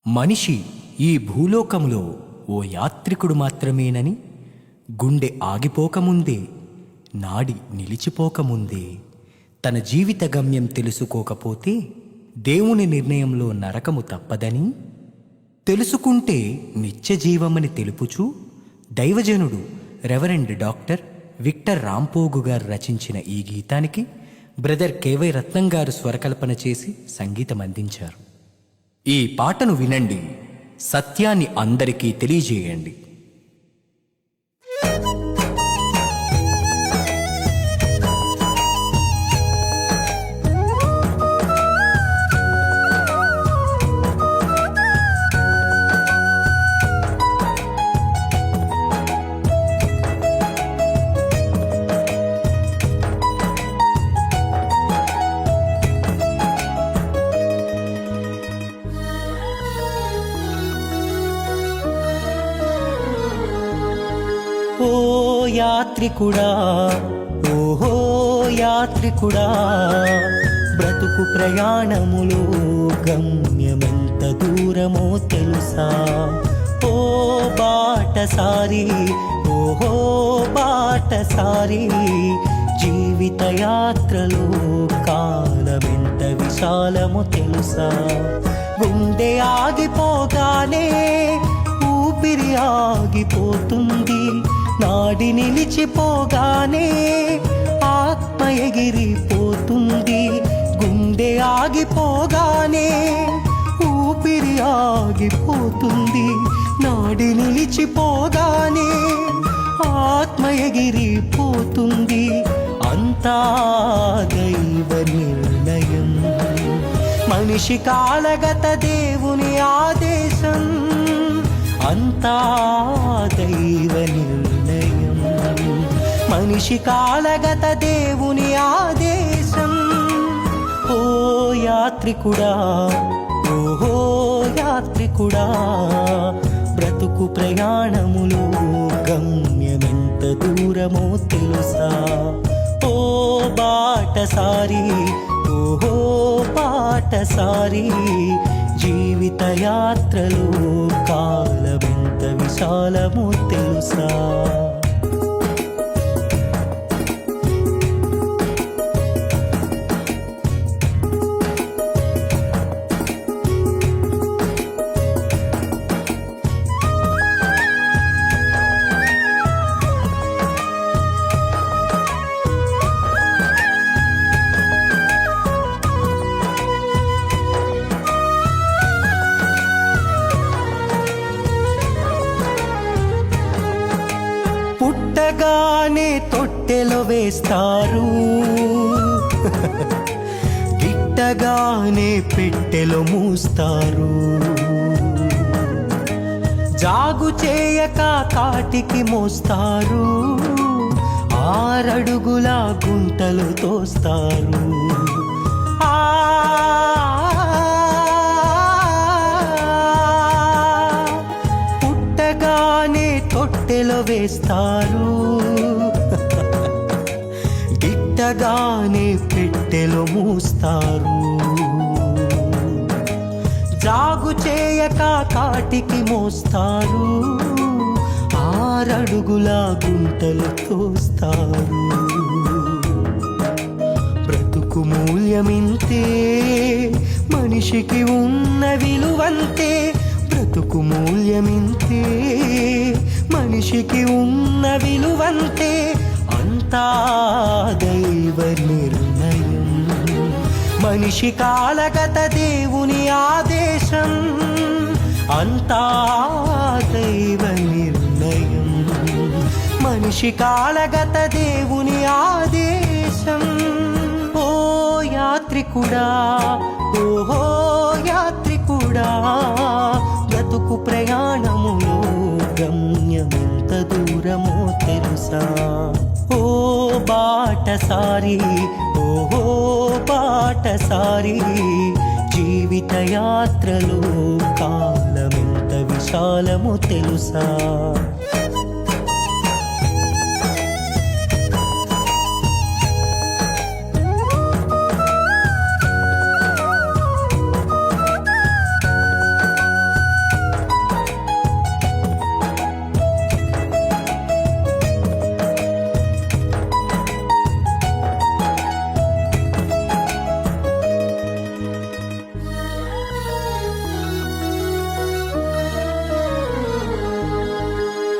మనిషి ఈ భూలోకములో ఓ యాత్రికుడు మాత్రమేనని, గుండె ఆగిపోకముందే, నాడి నిలిచిపోకముందే తన జీవిత గమ్యం తెలుసుకోకపోతే దేవుని నిర్ణయంలో నరకము తప్పదని, తెలుసుకుంటే నిత్య జీవమని తెలుపుచూ దైవజనుడు రెవరెండ్ డాక్టర్ విక్టర్ రాంపోగు గారు రచించిన ఈ గీతానికి బ్రదర్ కేవై రత్నం గారు స్వరకల్పన చేసి సంగీతం అందించారు. ఈ పాటను వినండి, సత్యాన్ని అందరికీ తెలియజేయండి. ఓ యాత్రికుడా, ఓహో యాత్రికుడా, బ్రతుకు ప్రయాణములో గమ్యమెంత దూరమో తెలుసా? ఓ బాటసారి, ఓహో బాటసారి, జీవిత యాత్రలో కాలమెంత విశాలమో తెలుసా? గుండె ఆగిపోగానే ఊపిరి ఆగిపోతుంది, నాడి నిలిచిపోగానే ఆత్మ ఎగిరిపోతుంది. గుండె ఆగిపోగానే ఊపిరి ఆగిపోతుంది, నాడి నిలిచిపోగానే ఆత్మ ఎగిరిపోతుంది. అంతా దైవ నిర్ణయం, మనిషి కాలగత దేవుని ఆదేశం. అంతా దైవ నిర్ణయం, మనిషి కాలగత దేవుని ఆదేశం. ఓ యాత్రికుడా, ఓహో యాత్రికుడా, బ్రతుకు ప్రయాణములో గమ్యమెంత దూరమో తెలుసా? ఓ బాటసారి, ఓహో బాటసారి, జీవిత యాత్రలో కాలమెంత విశాలమో తెలుసా? పుట్టగానే తొట్టెలో వేస్తారు, గిట్టగానే పెట్టెలో మూస్తారు. జాగు చేయక కాటికి మోస్తారు, 6 అడుగుల గుంటలు తోస్తారు. పుట్టగానే తొట్టెలో వేస్తారు, గిట్టగానే పెట్టెలో మూస్తారు. జాగు చేయక కాటికి మోస్తారు, 6 అడుగుల గుంటలు తోస్తారు. బ్రతుకు మూల్యమింతే, మనిషికి ఉన్న విలువంతే. బ్రతుకు మూల్యమింతే, మనిషికి ఉన్న విలువంతే. అంతా దైవ నిర్ణయం, మనిషి కాలగత దేవుని ఆదేశం. అంతా దైవ నిర్ణయం, మనిషి కాలగత దేవుని ఆదేశం. ఓ యాత్రికుడా, ఓహో యాత్రికుడా, బ్రతుకు ప్రయాణములో గమ్యమెంత దూరమో తెలుసా? ఓ బాటసారి, ఓహో బాటసారి, జీవిత యాత్రలో కాలమెంత విశాలమో తెలుసా?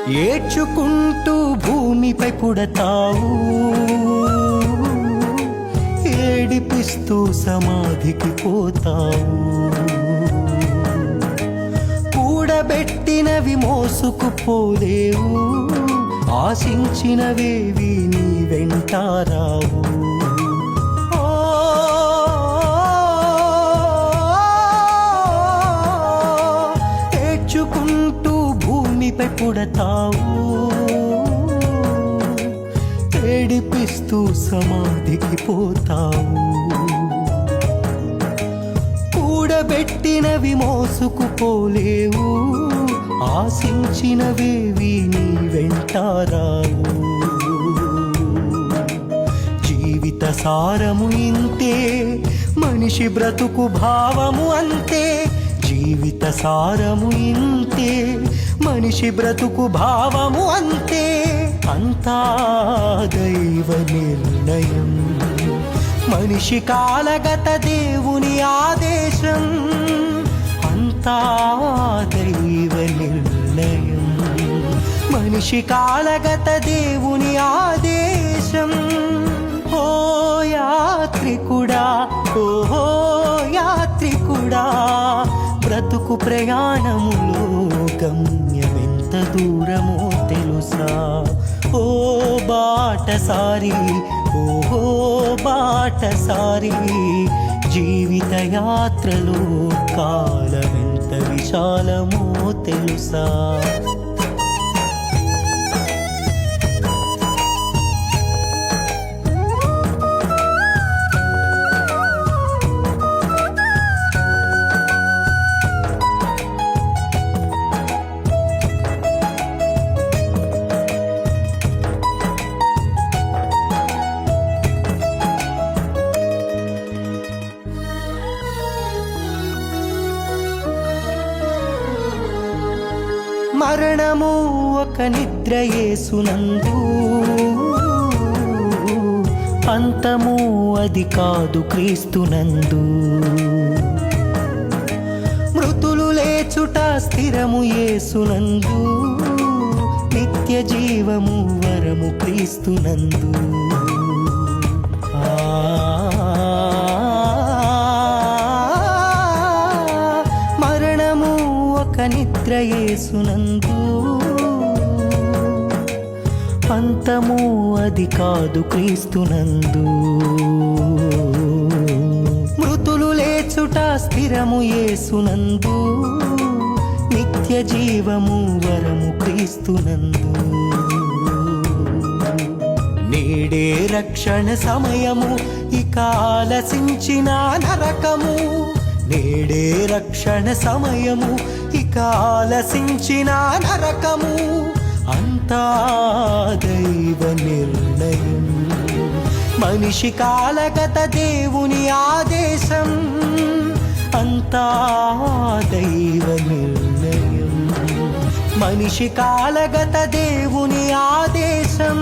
ఏడ్చుకుంటూ భూమిపై పుడతావు, ఏడిపిస్తూ సమాధికి పోతావు. కూడబెట్టినవి మోసుకుపోలేవు, ఆశించినవేవి నీ వెంటారావు. ఏడ్చుకుంటూ భూమిపై పుడతావు, ఏడిపిస్తూ సమాధికి పోతావు. కూడబెట్టినవి మోసుకుపోలేవు, ఆశించినవేవి నీ వెంటారావు. జీవిత సారము ఇంతే, మనిషి బ్రతుకు భావము అంతే. జీవిత సారము ఇంతే, మనిషి బ్రతుకు భావము అంతే. అంతా దైవ నిర్ణయం, మనిషి కాలగత దేవుని ఆదేశం. అంతా దైవ నిర్ణయం, మనిషి కాలగత దేవుని ఆదేశం. ఓ యాత్రికుడా, ఓహో యాత్రికుడా, బ్రతుకు ప్రయాణములో గమ్యమెంత దూరమో తెలుసా? ఓ బాటసారి, ఓహో బాటసారి, జీవిత యాత్రలో కాలమెంత విశాలమో తెలుసా? మరణము ఒక నిద్ర యేసునందు, అంతము అది కాదు క్రీస్తునందు. మృతులు లేచుట స్థిరము యేసునందు, నిత్య జీవము వరము క్రీస్తునందు. మరణము ఒక నిద్ర యేసునందు, అంతము అది కాదు క్రీస్తునందు. మృతులు లేచుట స్థిరము యేసునందు, నిత్య జీవము వరము క్రీస్తునందు. నేడే రక్షణ సమయము, ఇక ఆలసించిన నరకము. నేడే రక్షణ సమయము, ఇక ఆలసించిన నరకము. అంతా దైవ నిర్ణయం, మనిషి కాలగత దేవుని ఆదేశం. అంతా దైవ నిర్ణయం, మనిషి కాలగత దేవుని ఆదేశం.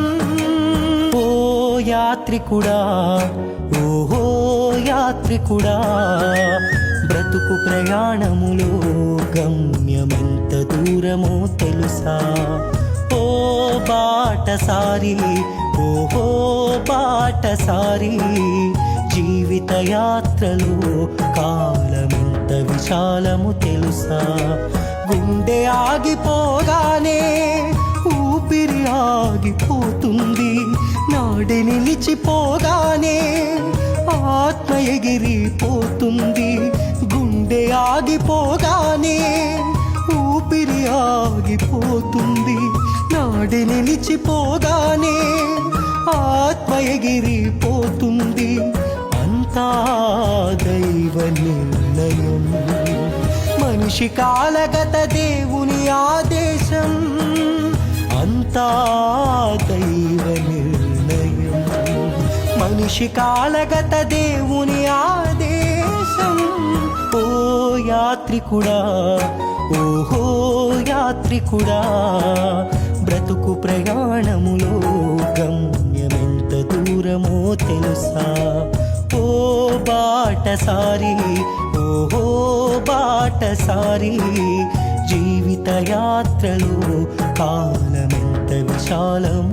ఓ యాత్రికుడా, ఓహో యాత్రికుడా, బ్రతుకు ప్రయాణములో గమ్యమెంత దూరమో తెలుసా? ఓ బాటసారి, ఓహో బాటసారి, జీవిత యాత్రలో కాలమెంత విశాలము తెలుసా? గుండె ఆగిపోగానే ఊపిరి ఆగిపోతుంది, నాడి నిలిచిపోగానే ఆత్మ ఎగిరిపోతుంది. గుండె ఆగిపోగానే ఊపిరి ఆగిపోతుంది, నాడి నిలిచిపోగానే ఆత్మ ఎగిరిపోతుంది. అంతా దైవ నిర్ణయం, మనిషి కాలగత దేవుని ఆదేశం. అంతా దైవ నిర్ణయం, మనిషి కాలగత దేవుని ఆదేశం. ఓ యాత్రికుడా, ఓహో యాత్రికుడా, బ్రతుకు ప్రయాణములో గమ్యమెంత దూరమో తెలుసా? ఓ బాటసారి, ఓహో బాటసారి, జీవిత యాత్రలో కాలమెంత విశాలము